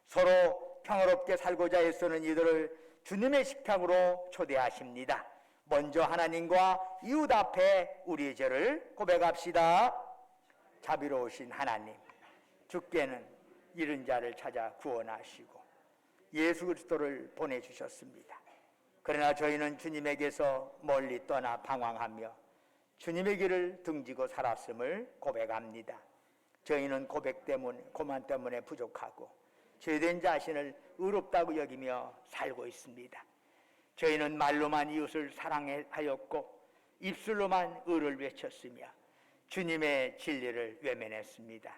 서로 평화롭게 살고자 애쓰는 이들을 주님의 식탁으로 초대하십니다. 먼저 하나님과 이웃 앞에 우리의 죄를 고백합시다. 자비로우신 하나님, 주께는 잃은 자를 찾아 구원하시고 예수 그리스도를 보내주셨습니다. 그러나 저희는 주님에게서 멀리 떠나 방황하며 주님의 길을 등지고 살았음을 고백합니다. 저희는 고만 때문에 부족하고 죄된 자신을 의롭다고 여기며 살고 있습니다. 저희는 말로만 이웃을 사랑하였고 입술로만 의를 외쳤으며 주님의 진리를 외면했습니다.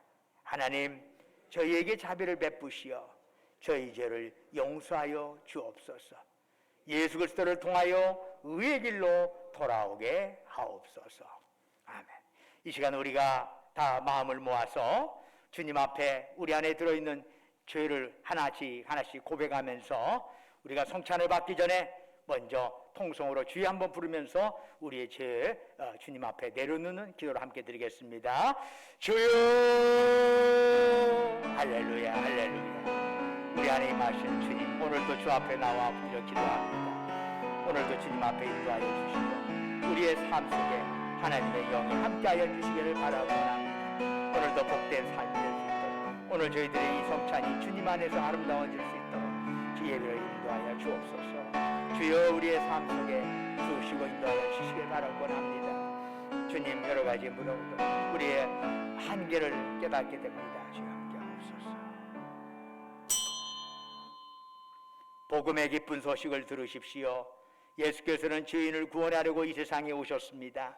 하나님, 저희에게 자비를 베푸시어 저희 죄를 용서하여 주옵소서. 예수 그리스도를 통하여 의의 길로 돌아오게 하옵소서. 아멘. 이 시간 우리가 다 마음을 모아서 주님 앞에 우리 안에 들어있는 죄를 하나씩 고백하면서 우리가 성찬을 받기 전에 먼저 통성으로 주여 한번 부르면서 우리의 죄 주님 앞에 내려놓는 기도를 함께 드리겠습니다. 주여, 할렐루야, 할렐루야. 우리 안에 임하신 주님, 오늘도 주 앞에 나와 부르짖어 기도합니다. 오늘도 주님 앞에 인도하여 주시고 우리의 삶 속에 하나님의 영이 함께하여 주시기를 바라고 원합니다. 오늘도 복된 삶이 될 수 있도록, 오늘 저희들의 이 성찬이 주님 안에서 아름다워질 수 있도록 주 예배를 인도하여 주옵소서. 주여, 우리의 삶 속에 주시고 인도하여 주시길 바라고 원합니다. 주님, 여러 가지 무덤도 우리의 한계를 깨닫게 됩니다. 주여 함께 하옵소서. 복음의 기쁜 소식을 들으십시오. 예수께서는 죄인을 구원하려고 이 세상에 오셨습니다.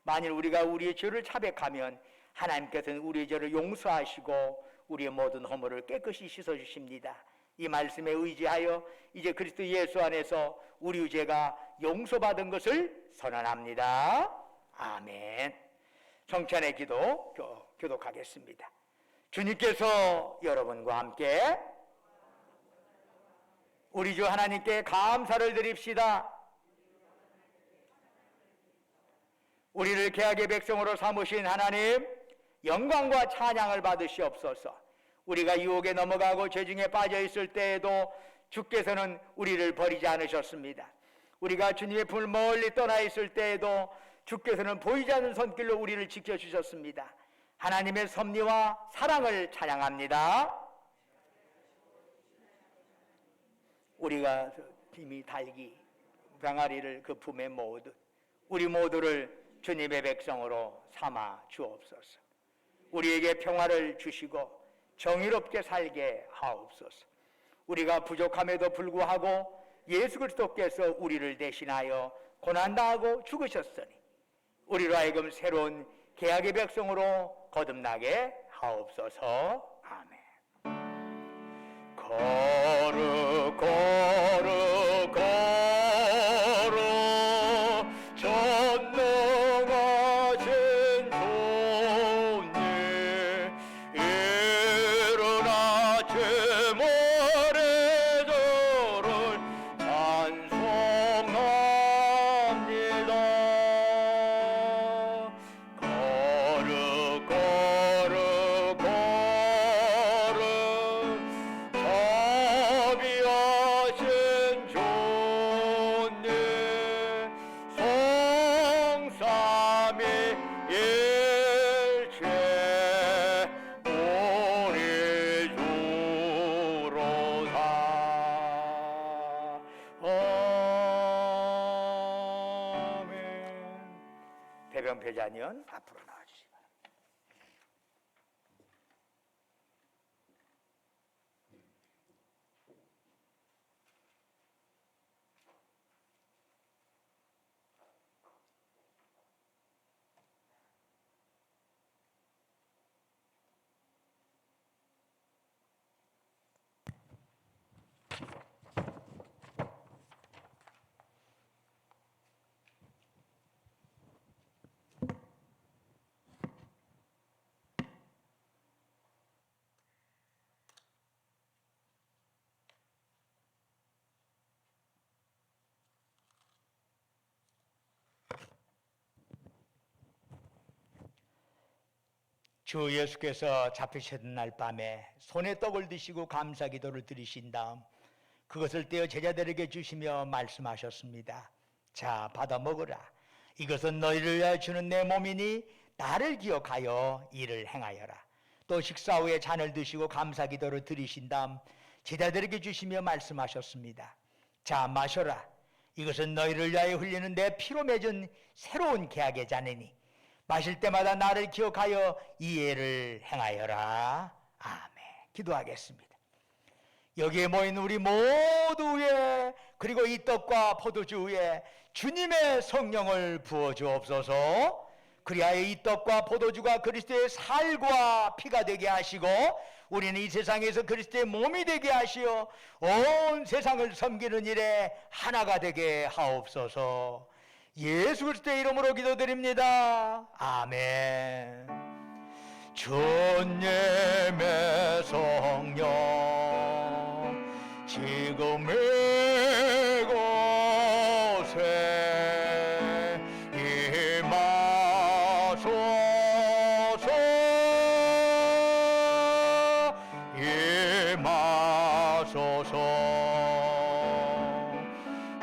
만일 우리가 우리의 죄를 자백하면 하나님께서는 우리의 죄를 용서하시고 우리의 모든 허물을 깨끗이 씻어주십니다. 이 말씀에 의지하여 이제 그리스도 예수 안에서 우리 죄가 용서받은 것을 선언합니다. 아멘. 성찬의 기도 교독하겠습니다. 주님께서 여러분과 함께 우리 주 하나님께 감사를 드립시다. 우리를 개혁의 백성으로 삼으신 하나님, 영광과 찬양을 받으시옵소서. 우리가 유혹에 넘어가고 죄중에 빠져 있을 때에도 주께서는 우리를 버리지 않으셨습니다. 우리가 주님의 품을 멀리 떠나 있을 때에도 주께서는 보이지 않는 손길로 우리를 지켜주셨습니다. 하나님의 섭리와 사랑을 찬양합니다. 우리가 이미 달기 병아리를 그 품에 모으듯 우리 모두를 주님의 백성으로 삼아 주옵소서. 우리에게 평화를 주시고 정의롭게 살게 하옵소서. 우리가 부족함에도 불구하고 예수 그리스도께서 우리를 대신하여 고난당하고 죽으셨으니 우리로 하여금 새로운 계약의 백성으로 거듭나게 하옵소서. 아멘. 거룩 거룩 거룩 전능하신 손님 이른 아침 오래도를 찬송합니다. 거룩 거룩 거룩 자비하신 존님 성삼위일체 우리 주로다. 아멘. 대변패자년 앞으로 나와주시기 바랍니다. 주 예수께서 잡히시던 날 밤에 손에 떡을 드시고 감사 기도를 드리신 다음 그것을 떼어 제자들에게 주시며 말씀하셨습니다. 자, 받아 먹으라. 이것은 너희를 위하여 주는 내 몸이니 나를 기억하여 이를 행하여라. 또 식사 후에 잔을 드시고 감사 기도를 드리신 다음 제자들에게 주시며 말씀하셨습니다. 자, 마셔라. 이것은 너희를 위하여 흘리는 내 피로 맺은 새로운 계약의 잔이니 마실 때마다 나를 기억하여 이 예를 행하여라. 아멘. 기도하겠습니다. 여기에 모인 우리 모두 위에, 그리고 이 떡과 포도주 위에 주님의 성령을 부어 주옵소서. 그리하여 이 떡과 포도주가 그리스도의 살과 피가 되게 하시고 우리는 이 세상에서 그리스도의 몸이 되게 하시어 온 세상을 섬기는 일에 하나가 되게 하옵소서. 예수 그리스도의 이름으로 기도드립니다. 아멘. 주님의 성령 지금 이곳에 임하소서. 임하소서.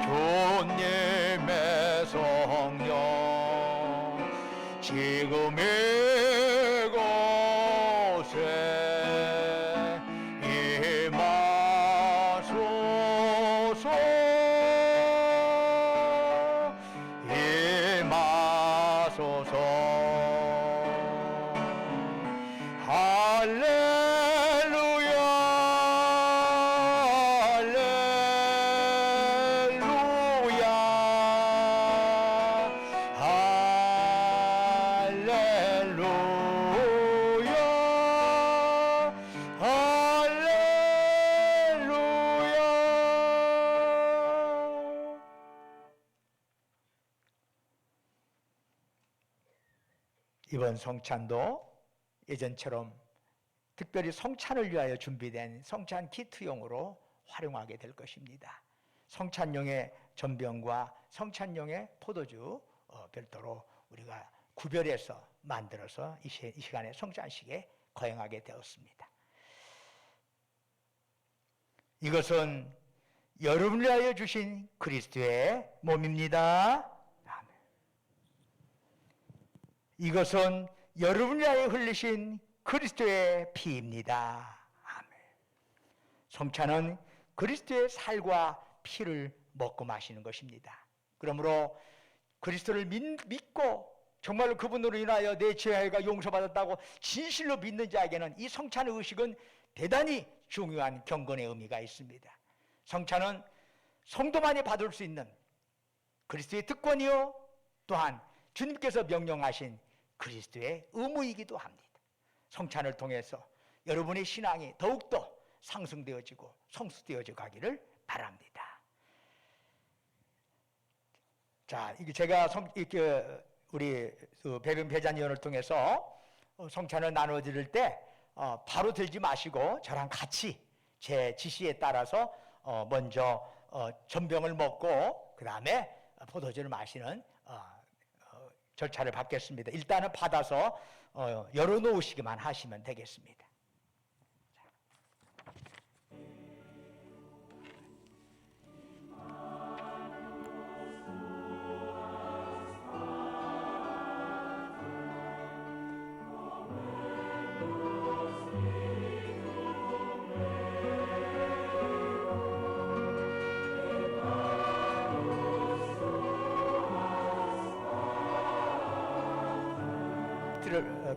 주님의 성령 지금 이곳에 임하소서. 임하소서. 할렐루야. 할렐루야. 할렐루야. 할렐루야. 이번 성찬도 예전처럼 특별히 성찬을 위하여 준비된 성찬 키트용으로 활용하게 될 것입니다. 성찬용의 전병과 성찬용의 포도주 별도로 우리가 구별해서 만들어서 이 시간에 성찬식에 거행하게 되었습니다. 이것은 여러분을 위하여 주신 그리스도의 몸입니다. 아멘. 이것은 여러분을 위하여 흘리신 그리스도의 피입니다. 아멘. 성찬은 그리스도의 살과 피를 먹고 마시는 것입니다. 그러므로 그리스도를 믿고 정말로 그분으로 인하여 내 죄가 용서받았다고 진실로 믿는 자에게는 이 성찬의 의식은 대단히 중요한 경건의 의미가 있습니다. 성찬은 성도만이 받을 수 있는 그리스도의 특권이요, 또한 주님께서 명령하신 그리스도의 의무이기도 합니다. 성찬을 통해서 여러분의 신앙이 더욱더 상승되어지고 성숙되어져 가기를 바랍니다. 자, 이게 제가 우리 배변 배잔위원을 통해서 성찬을 나눠 드릴 때 바로 들지 마시고 저랑 같이 제 지시에 따라서 먼저 전병을 먹고 그 다음에 포도주를 마시는 절차를 받겠습니다. 일단은 받아서 열어놓으시기만 하시면 되겠습니다.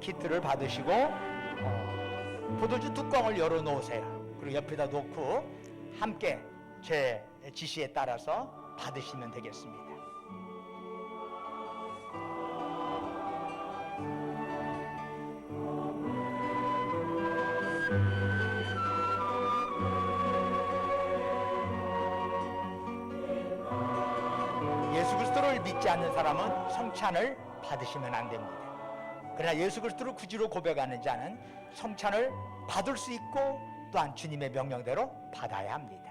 키트를 받으시고 포도주 뚜껑을 열어놓으세요. 그리고 옆에다 놓고 함께 제 지시에 따라서 받으시면 되겠습니다. 예수 그리스도를 믿지 않는 사람은 성찬을 받으시면 안 됩니다. 그러나 예수 그리스도를 구주로 고백하는 자는 성찬을 받을 수 있고 또한 주님의 명령대로 받아야 합니다.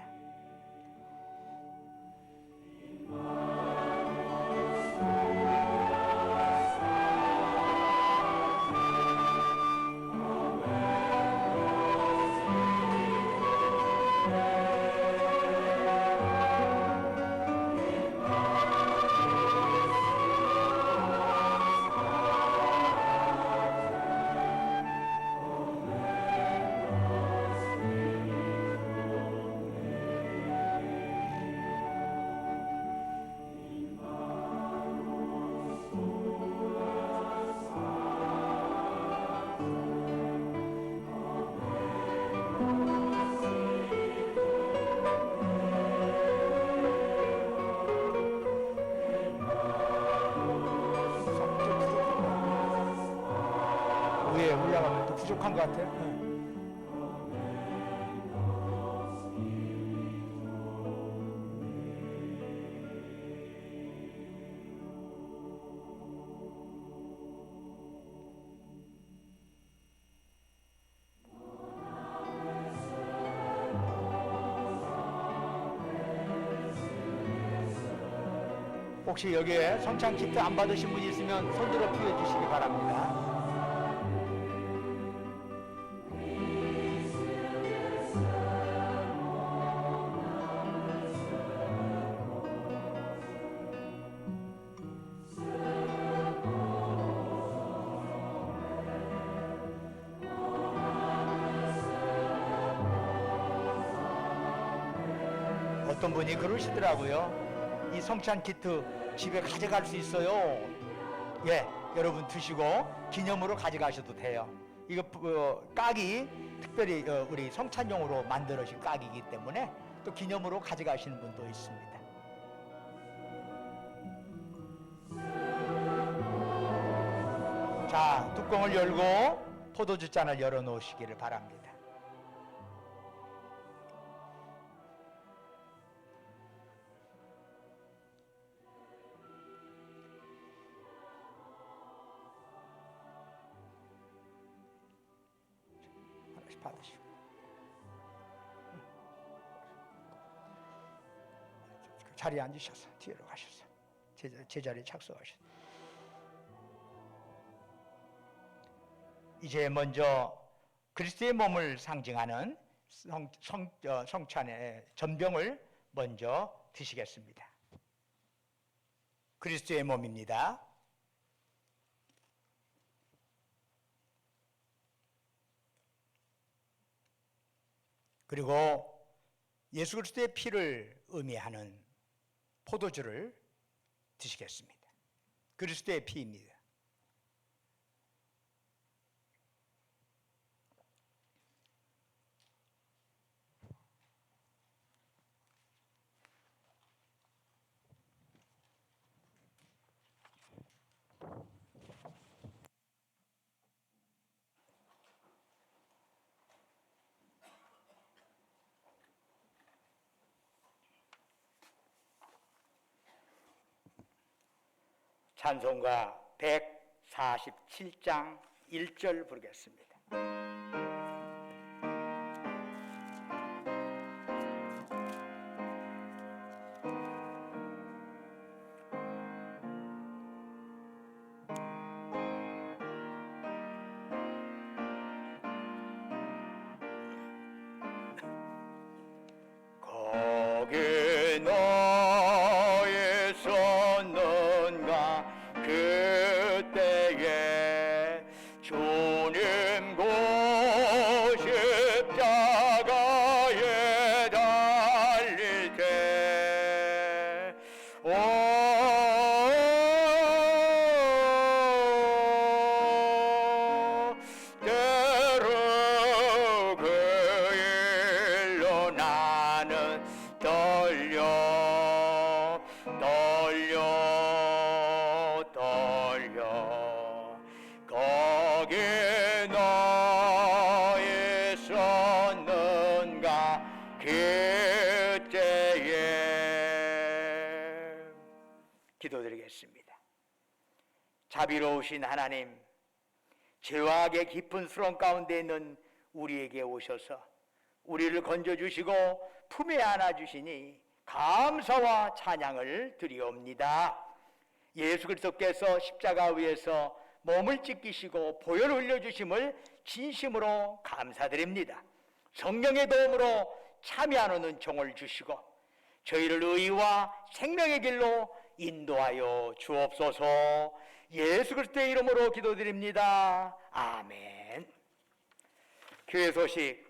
위에 올라가면 또 부족한 것 같아요. 혹시 여기에 성찬 키트 안 받으신 분이 있으면 손들어 피워주시기 바랍니다. 어떤 분이 그러시더라고요. 이 성찬 키트 집에 가져갈 수 있어요. 예, 여러분 드시고 기념으로 가져가셔도 돼요. 이거 깍이 특별히 우리 성찬용으로 만들어진 깍이기 때문에 또 기념으로 가져가시는 분도 있습니다. 자, 뚜껑을 열고 포도주 잔을 열어 놓으시기를 바랍니다. 받으시고 자리에 앉으셔서 뒤로 가셔서 제자리에 착석하셔서 이제 먼저 그리스도의 몸을 상징하는 성찬의 전병을 먼저 드시겠습니다. 그리스도의 몸입니다. 그리고 예수 그리스도의 피를 의미하는 포도주를 드시겠습니다. 그리스도의 피입니다. 찬송가 147장 1절 부르겠습니다. 거기 너의 섰는가 그때에 주님 고 십자가에 달릴 때 때로 그 일로 나는 떨려 거기 너의 섰는가 그때에 기도드리겠습니다. 자비로우신 하나님, 죄와 악의 깊은 수렁 가운데 있는 우리에게 오셔서 우리를 건져주시고 품에 안아주시니 감사와 찬양을 드리옵니다. 예수 그리스도께서 십자가 위에서 몸을 찢기시고 보혈을 흘려주심을 진심으로 감사드립니다. 성령의 도움으로 참여하는 은총을 주시고 저희를 의와 생명의 길로 인도하여 주옵소서. 예수 그리스도의 이름으로 기도드립니다. 아멘. 교회 소식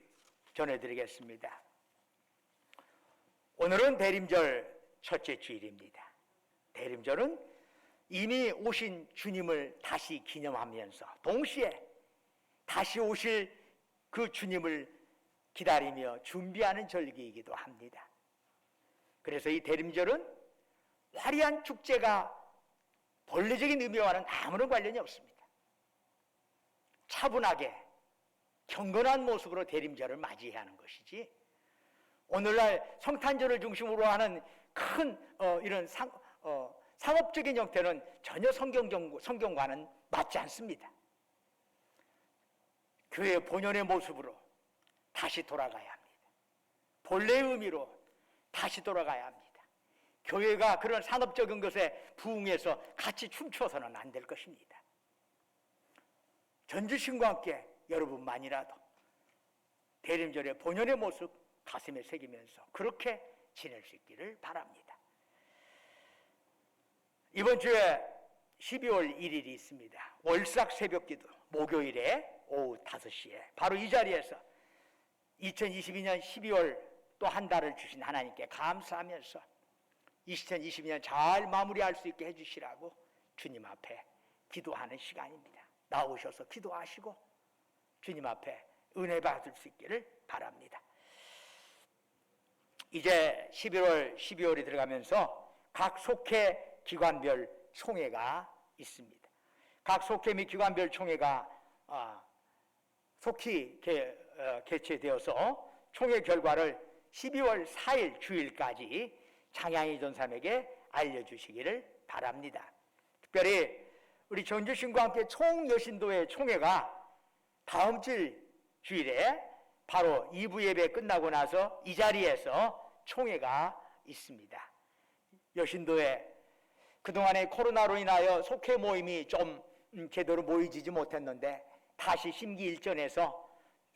전해드리겠습니다. 오늘은 대림절 첫째 주일입니다. 대림절은 이미 오신 주님을 다시 기념하면서 동시에 다시 오실 그 주님을 기다리며 준비하는 절기이기도 합니다. 그래서 이 대림절은 화려한 축제가 본래적인 의미와는 아무런 관련이 없습니다. 차분하게 경건한 모습으로 대림절을 맞이해야 하는 것이지, 오늘날 성탄절을 중심으로 하는 큰 이런 상업적인 형태는 전혀 성경과는 맞지 않습니다. 교회의 본연의 모습으로 다시 돌아가야 합니다. 본래의 의미로 다시 돌아가야 합니다. 교회가 그런 상업적인 것에 부응해서 같이 춤추어서는 안 될 것입니다. 전주신과 함께 여러분만이라도 대림절의 본연의 모습 가슴에 새기면서 그렇게 지낼 수 있기를 바랍니다. 이번 주에 12월 1일이 있습니다. 월삭 새벽기도 목요일에 오후 5시에 바로 이 자리에서 2022년 12월 또 한 달을 주신 하나님께 감사하면서 2022년 잘 마무리할 수 있게 해주시라고 주님 앞에 기도하는 시간입니다. 나오셔서 기도하시고 주님 앞에 은혜 받을 수 있기를 바랍니다. 이제 11월, 12월이 들어가면서 각 속회 기관별 총회가 있습니다. 각 속회 및 기관별 총회가 속히 개최되어서 총회 결과를 12월 4일 주일까지 장양희 전사님에게 알려주시기를 바랍니다. 특별히 우리 전주신과 함께 총여신도의 총회가 다음 주일에 바로 2부 예배 끝나고 나서 이 자리에서 총회가 있습니다. 여신도에 그동안에 코로나로 인하여 속회 모임이 좀 제대로 모이지 못했는데 다시 심기일전해서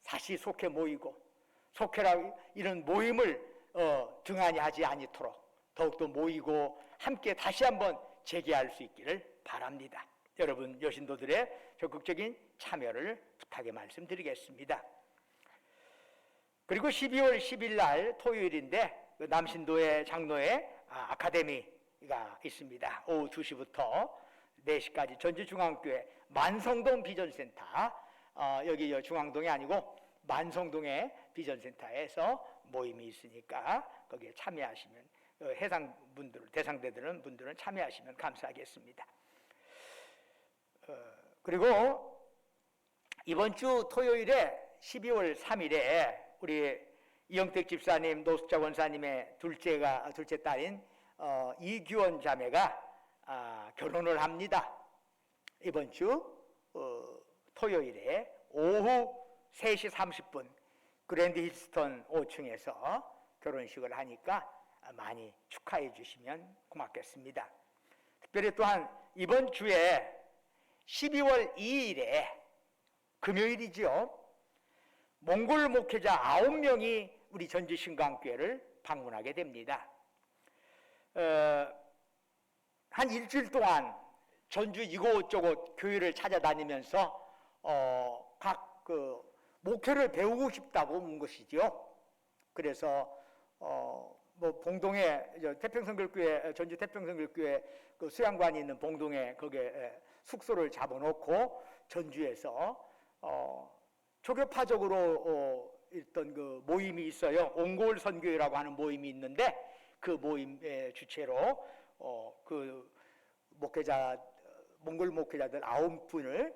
다시 속회 모이고, 속회라 이런 모임을 등한히 하지 않도록 더욱더 모이고 함께 다시 한번 재개할 수 있기를 바랍니다. 여러분 여신도들의 적극적인 참여를 부탁의 말씀드리겠습니다. 그리고 12월 10일 날 토요일인데 남신도의 장로회 아카데미가 있습니다. 오후 2시부터 4시까지 전주중앙교회 만성동 비전센터, 여기 중앙동이 아니고 만성동의 비전센터에서 모임이 있으니까 거기에 참여하시면, 대상되는 분들은 참여하시면 감사하겠습니다. 그리고 이번 주 토요일에 12월 3일에 우리 이영택 집사님, 노숙자 권사님의 둘째 딸인 이규원 자매가 결혼을 합니다. 이번 주 토요일에 오후 3시 30분 그랜드 힐스턴 5층에서 결혼식을 하니까 많이 축하해 주시면 고맙겠습니다. 특별히 또한 이번 주에 12월 2일에 금요일이지요. 몽골 목회자 9명이 우리 전주신강교회를 방문하게 됩니다. 한 일주일 동안 전주 이곳저곳 교회를 찾아다니면서 각 목회를 배우고 싶다고 온 것이지요. 그래서 봉동에 태평성결교회, 전주 태평성결교회 그 수양관이 있는 봉동에 거기에 숙소를 잡아놓고 전주에서 초교파적으로 있던 그 모임이 있어요. 옹골 선교회라고 하는 모임이 있는데 그 모임의 주체로 그 몽골 목회자들 9분을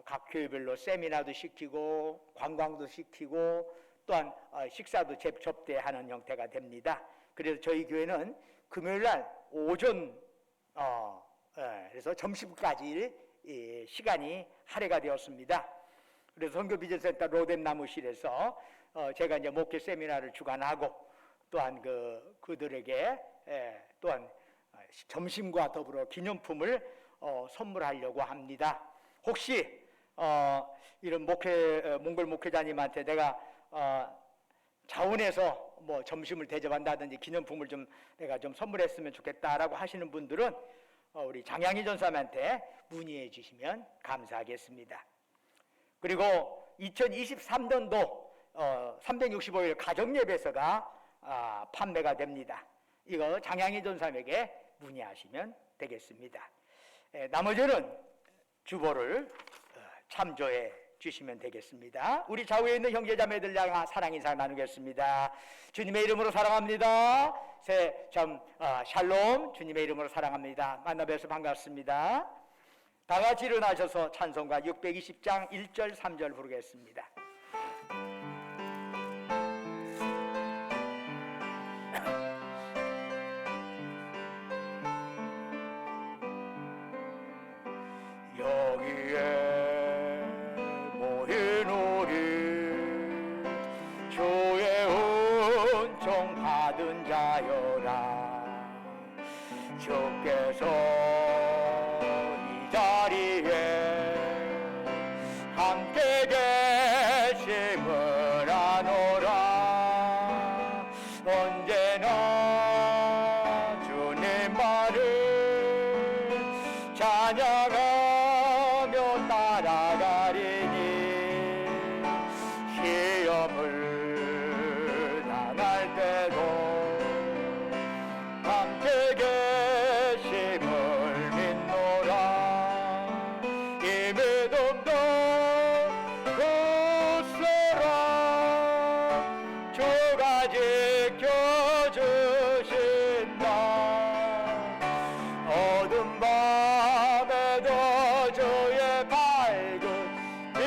각 교회별로 세미나도 시키고 관광도 시키고 또한 식사도 접대하는 형태가 됩니다. 그래서 저희 교회는 금요일날 오전 그래서 점심까지 시간이 할애가 되었습니다. 그래서 선교비전센터 로뎀 나무실에서 제가 이제 목회 세미나를 주관하고 또한 그들에게 또한 점심과 더불어 기념품을 선물하려고 합니다. 혹시 이런 몽골 목회자님한테 내가 자원해서 뭐 점심을 대접한다든지 기념품을 내가 좀 선물했으면 좋겠다라고 하시는 분들은 우리 장양희 전사님한테 문의해 주시면 감사하겠습니다. 그리고 2023년도 365일 가정예배서가 판매가 됩니다. 이거 장양희 전사님에게 문의하시면 되겠습니다. 나머지는 주보를 참조해 주시면 되겠습니다. 우리 좌우에 있는 형제자매들 향한 사랑 인사 나누겠습니다. 주님의 이름으로 사랑합니다. 샬롬, 주님의 이름으로 사랑합니다. 만나 뵈서 반갑습니다. 다 같이 일어나셔서 찬송가 620장 1절 3절 부르겠습니다. 여기에 모인 우리 주의 은총 받은 자여라. 주께서 이 자리에 함께 계심을 아노라. 언제나 주님 말을 찬양하며 따라가리니 시험을 당할 때도 함께 계심을 믿노라. 이 믿음도 굳세라. 주가 지켜주신다. 어둠 밤에도 주의 밝은 빛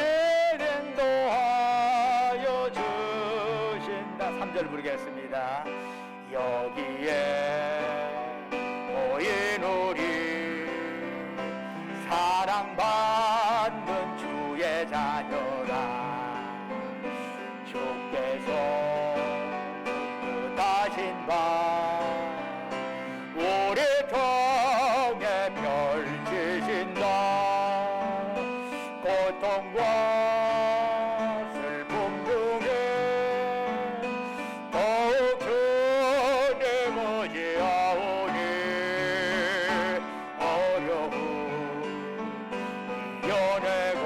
인도하여 주신다. 3절 부르겠습니다. 여기에 모인 우리 사랑받는 주의 자녀라. 주께서 뜻하신 바 우리 통해 펼치신다. 고통과 슬픔 중에 더욱 주님 의지하오니 어려움 이겨내고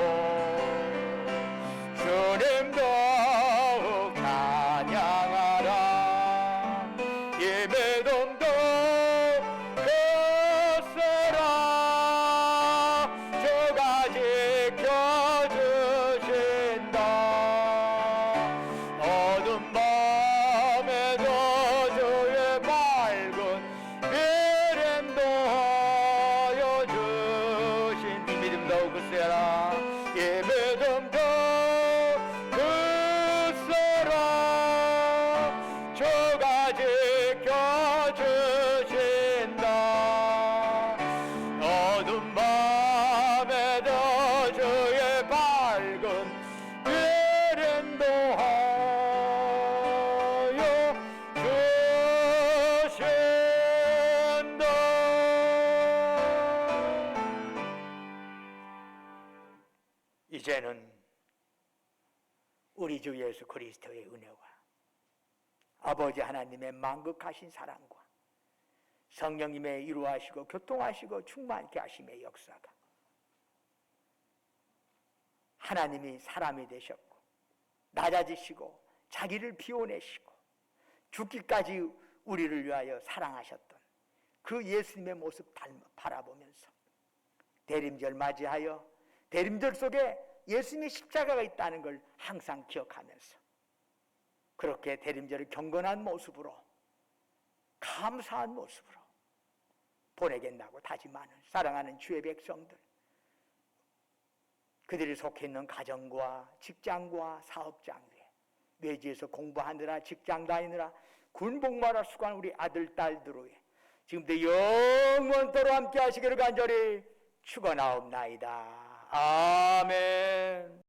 주님 더욱 찬양하라. 이 믿음도 굳세라. 주가 지켜주신다. 어둠 밤에도 주의 밝은 빛 인도하여 주신 이 믿음도 굳세라. 이 믿음도 굳세라. 주가 지켜주신다. 어둠 밤에도 주의 밝은 빛 인도하여 주신다. 이제는 우리 주 예수 그리스도의 은혜와 아버지 하나님의 만극하신 사랑과 성령님의 이루하시고 교통하시고 충만케 하심의 역사가 하나님이 사람이 되셨고 낮아지시고 자기를 비워내시고 죽기까지 우리를 위하여 사랑하셨던 그 예수님의 모습 바라보면서 대림절 맞이하여 대림절 속에 예수님의 십자가가 있다는 걸 항상 기억하면서 그렇게 대림절을 경건한 모습으로 감사한 모습으로 보내겠다고 다짐하는 사랑하는 주의 백성들, 그들이 속해 있는 가정과 직장과 사업장 위에 외지에서 공부하느라 직장 다니느라 군복무하러 수고하는 우리 아들 딸들 위에 지금도 영원토록 함께 하시기를 간절히 축원하옵나이다. 아멘.